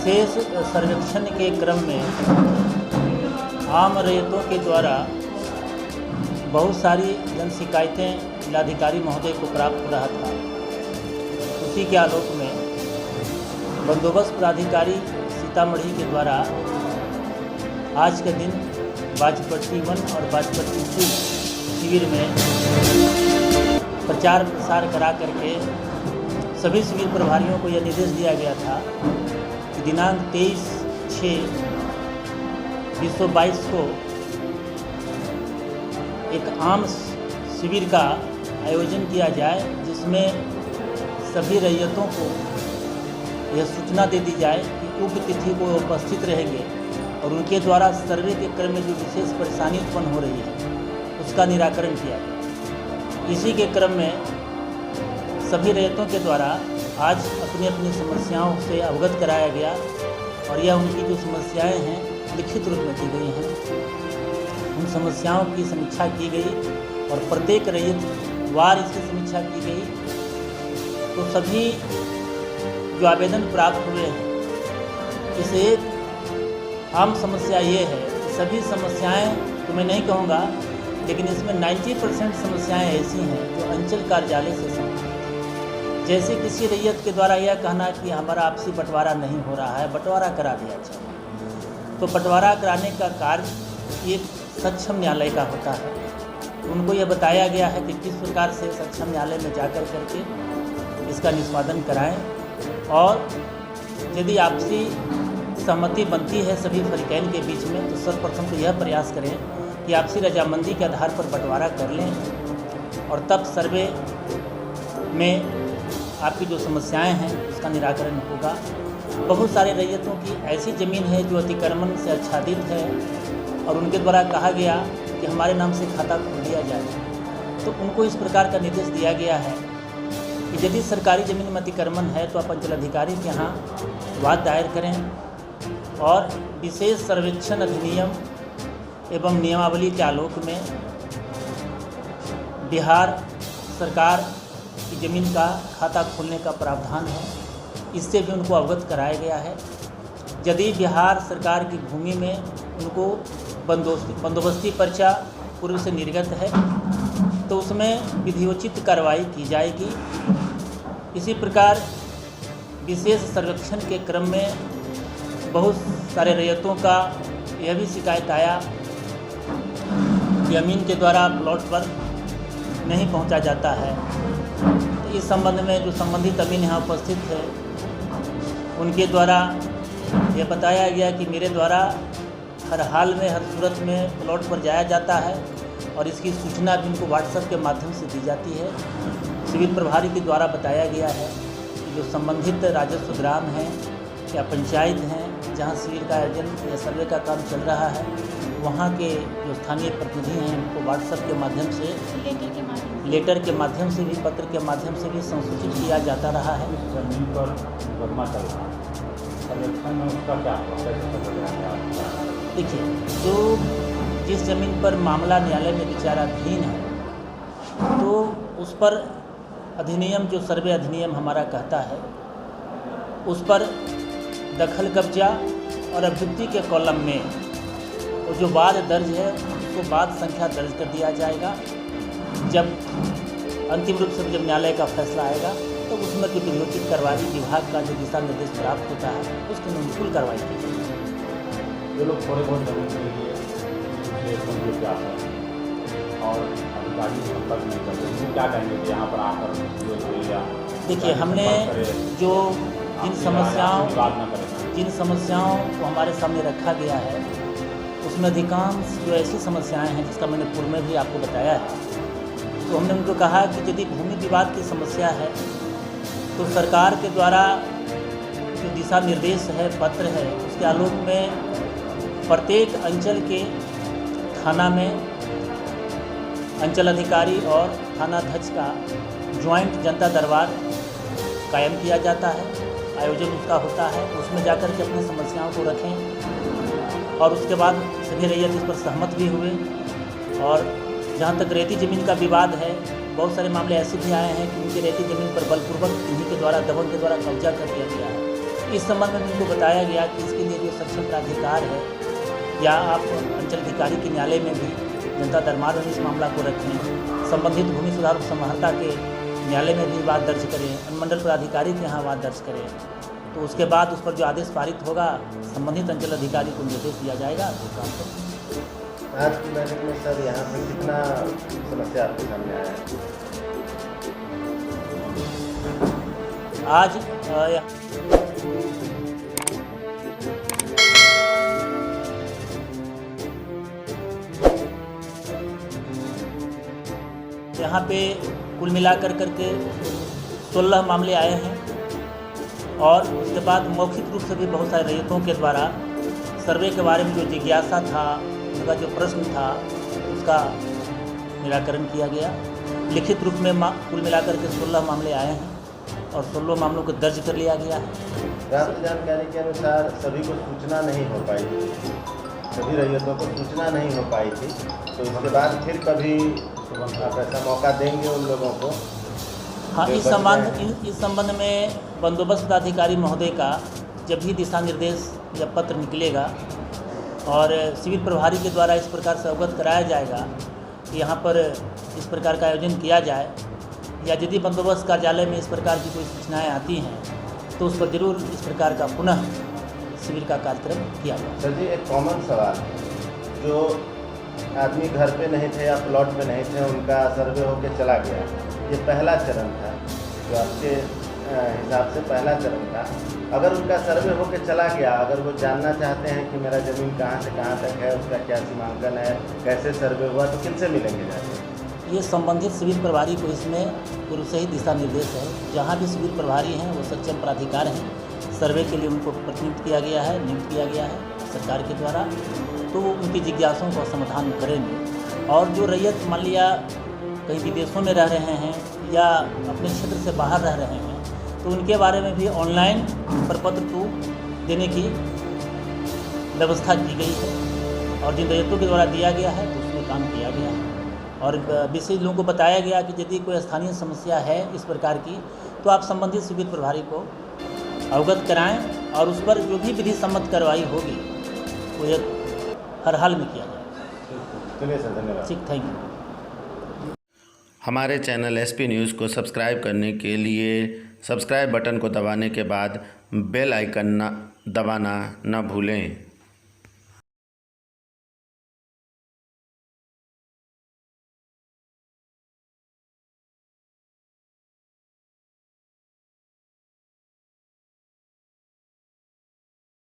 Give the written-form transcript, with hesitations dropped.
विशेष सर्वेक्षण के क्रम में आम रैयतों के द्वारा बहुत सारी जन शिकायतें जिलाधिकारी महोदय को प्राप्त हो रहा था। उसी के आलोक में बंदोबस्त प्राधिकारी सीतामढ़ी के द्वारा आज के दिन बाजपट्टी 1 और बाजपट्टी 2 शिविर में प्रचार प्रसार करा करके सभी शिविर प्रभारियों को यह निर्देश दिया गया था कि दिनांक 23/6/2022 को एक आम शिविर का आयोजन किया जाए, जिसमें सभी रैयतों को यह सूचना दे दी जाए कि उक्त तिथि को उपस्थित रहेंगे और उनके द्वारा सर्वे के क्रम में जो विशेष परेशानी उत्पन्न हो रही है उसका निराकरण किया जाए। इसी के क्रम में सभी रैयतों के द्वारा आज अपनी अपनी समस्याओं से अवगत कराया गया और यह उनकी जो समस्याएं हैं लिखित रूप में दी गई हैं। उन समस्याओं की समीक्षा की गई और प्रत्येक रैयत वार इसकी समीक्षा की गई। तो सभी जो आवेदन प्राप्त हुए हैं, इस एक आम समस्या ये है कि सभी समस्याएं तो मैं नहीं कहूँगा, लेकिन इसमें 90% समस्याएं ऐसी हैं जो अंचल कार्यालय से संबंधित हैं। जैसे किसी रैयत के द्वारा यह कहना कि हमारा आपसी बंटवारा नहीं हो रहा है, बंटवारा करा दिया जाए, तो बंटवारा कराने का कार्य एक सक्षम न्यायालय का होता है। उनको यह बताया गया है कि किस प्रकार से सक्षम न्यायालय में जाकर करके इसका निष्पादन कराएं, और यदि आपसी सहमति बनती है सभी फरीकैन के बीच में, तो सर्वप्रथम तो यह प्रयास करें कि आपसी रजामंदी के आधार पर बंटवारा कर लें और तब सर्वे में आपकी जो समस्याएं हैं उसका निराकरण होगा। बहुत सारे रैयतों की ऐसी ज़मीन है जो अतिक्रमण से आच्छादित है और उनके द्वारा कहा गया कि हमारे नाम से खाता खोल दिया जाए, तो उनको इस प्रकार का निर्देश दिया गया है कि यदि सरकारी ज़मीन में अतिक्रमण है तो आप अंचलाधिकारी के यहाँ वाद दायर करें और विशेष सर्वेक्षण अधिनियम एवं नियमावली के आलोक में बिहार सरकार की ज़मीन का खाता खोलने का प्रावधान है, इससे भी उनको अवगत कराया गया है। यदि बिहार सरकार की भूमि में उनको बंदोबस्ती पर्चा पूर्व से निर्गत है तो उसमें विधियोचित कार्रवाई की जाएगी। इसी प्रकार विशेष सर्वेक्षण के क्रम में बहुत सारे रैयतों का यह भी शिकायत आया कि अमीन के द्वारा प्लॉट पर नहीं पहुंचा जाता है। तो इस संबंध में जो संबंधित अमीन यहाँ उपस्थित है उनके द्वारा यह बताया गया कि मेरे द्वारा हर हाल में हर सूरत में प्लॉट पर जाया जाता है और इसकी सूचना भी उनको व्हाट्सएप के माध्यम से दी जाती है। शिविर प्रभारी के द्वारा बताया गया है कि जो संबंधित राजस्व ग्राम हैं या पंचायत हैं जहाँ शिविर का आयोजन या सर्वे का काम चल रहा है, वहाँ के जो स्थानीय प्रतिनिधि हैं उनको व्हाट्सएप के माध्यम से लेटर के माध्यम से भी पत्र के माध्यम से भी संसूचित किया जाता रहा है। जमीन पर मुकदमा चल रहा है, सर्वेक्षण में उसका क्या प्रोसेस है? देखिए, जो जिस ज़मीन पर मामला न्यायालय में विचाराधीन है तो उस पर अधिनियम जो सर्वे अधिनियम हमारा कहता है उस पर दखल कब्जा और अभ्युक्ति के कॉलम में वो जो वाद दर्ज है उसको वाद संख्या दर्ज कर दिया जाएगा। जब अंतिम रूप से जब न्यायालय का फैसला आएगा तो उसमें की विधियोचित कार्रवाई विभाग का जो दिशा निर्देश प्राप्त होता है उसके अनुकूल कार्रवाई की जाएगी। ये लोग थोड़े बहुत जमीन के लिए क्या है और अधिकारी संपर्क नहीं करते, उनको क्या कहेंगे कि यहाँ पर आकर देखिए, हमने जो जिन समस्याओं को हमारे सामने रखा गया है उसमें अधिकांश जो ऐसी समस्याएं हैं जिसका मैंने पूर्व में भी आपको बताया है, तो हमने उनको कहा कि यदि भूमि विवाद की समस्या है तो सरकार के द्वारा जो दिशा निर्देश है, पत्र है, उसके आलोक में प्रत्येक अंचल के थाना में अंचल अधिकारी और थानाध्यक्ष का ज्वाइंट जनता दरबार कायम किया जाता है, आयोजन उसका होता है। उसमें जाकर के अपनी समस्याओं को रखें और उसके बाद सभी रैयत इस पर सहमत भी हुए। और जहाँ तक रेती ज़मीन का विवाद है, बहुत सारे मामले ऐसे भी आए हैं कि उनकी रेती ज़मीन पर बलपूर्वक इन्हीं के द्वारा दबंग के द्वारा कब्जा कर लिया गया है। इस संबंध में उनको बताया गया कि इसके लिए जो सक्षम प्राधिकार है या आप अंचल अधिकारी के न्यायालय में भी जनता दरबार में इस मामला को रखें, संबंधित भूमि सुधार समाहर्ता के न्यायालय में भी बात दर्ज करें, अनुमंडल पदाधिकारी के यहाँ बात दर्ज करें। तो उसके बाद उस पर जो आदेश पारित होगा संबंधित अंचल अधिकारी को निर्देश दिया जाएगा तो काम करें। आज की बैठक में सर यहाँ पे कितना समस्या आपके सामने आया है? आज यहाँ पे कुल मिलाकर करके 16 मामले आए हैं और उसके बाद मौखिक रूप से भी बहुत सारे रैयतों के द्वारा सर्वे के बारे में जो जिज्ञासा था, उनका जो प्रश्न था, उसका निराकरण किया गया। लिखित रूप में कुल मिलाकर के 16 मामले आए हैं और 16 मामलों को दर्ज कर लिया गया है। प्राप्त जानकारी के अनुसार सभी को सूचना नहीं हो पाई थी, सभी रैयतों को सूचना नहीं हो पाई थी, तो इसके बाद फिर कभी आप ऐसा मौका देंगे उन लोगों को? हाँ, इस संबंध में बंदोबस्त पदाधिकारी महोदय का जब भी दिशा निर्देश या पत्र निकलेगा और शिविर प्रभारी के द्वारा इस प्रकार से अवगत कराया जाएगा कि यहाँ पर इस प्रकार का आयोजन किया जाए, या यदि बंदोबस्त कार्यालय में इस प्रकार की कोई सूचनाएँ आती हैं तो उस पर जरूर इस प्रकार का पुनः शिविर का कार्यक्रम किया जाए। सर जी, एक कॉमन सवाल है, जो आदमी घर पे नहीं थे या प्लॉट पे नहीं थे, उनका सर्वे होके चला गया, ये पहला चरण था, जो आपके हिसाब से पहला चरण था। अगर उनका सर्वे होके चला गया, अगर वो जानना चाहते हैं कि मेरा ज़मीन कहाँ से कहाँ तक है, उसका क्या सीमांकन है, कैसे सर्वे हुआ, तो किनसे मिलेंगे जाके? ये संबंधित शिविर प्रभारी को इसमें पूर्व से ही दिशा निर्देश है। जहाँ भी शिविर प्रभारी हैं वो सक्षम प्राधिकार हैं, सर्वे के लिए उनको प्रतिनियुक्त किया गया है, नियुक्त किया गया है सरकार के द्वारा, तो वो उनकी जिज्ञासाओं का समाधान करेंगे। और जो रैयत मान लिया कहीं विदेशों में रह रहे हैं या अपने क्षेत्र से बाहर रह रहे हैं, तो उनके बारे में भी ऑनलाइन प्रपत्र टू देने की व्यवस्था की गई है और जिन रैयतों के द्वारा दिया गया है तो उसमें काम किया गया है। और विशेष लोगों को बताया गया कि यदि कोई स्थानीय समस्या है इस प्रकार की तो आप संबंधित शिविर प्रभारी को अवगत कराएं और उस पर जो भी विधि सम्मत कार्रवाई होगी वो एक हर हाल में किया जाए। चलिए सर, धन्यवाद। ठीक, थैंक यू। हमारे चैनल एसपी न्यूज़ को सब्सक्राइब करने के लिए सब्सक्राइब बटन को दबाने के बाद बेल आइकन दबाना न भूलें।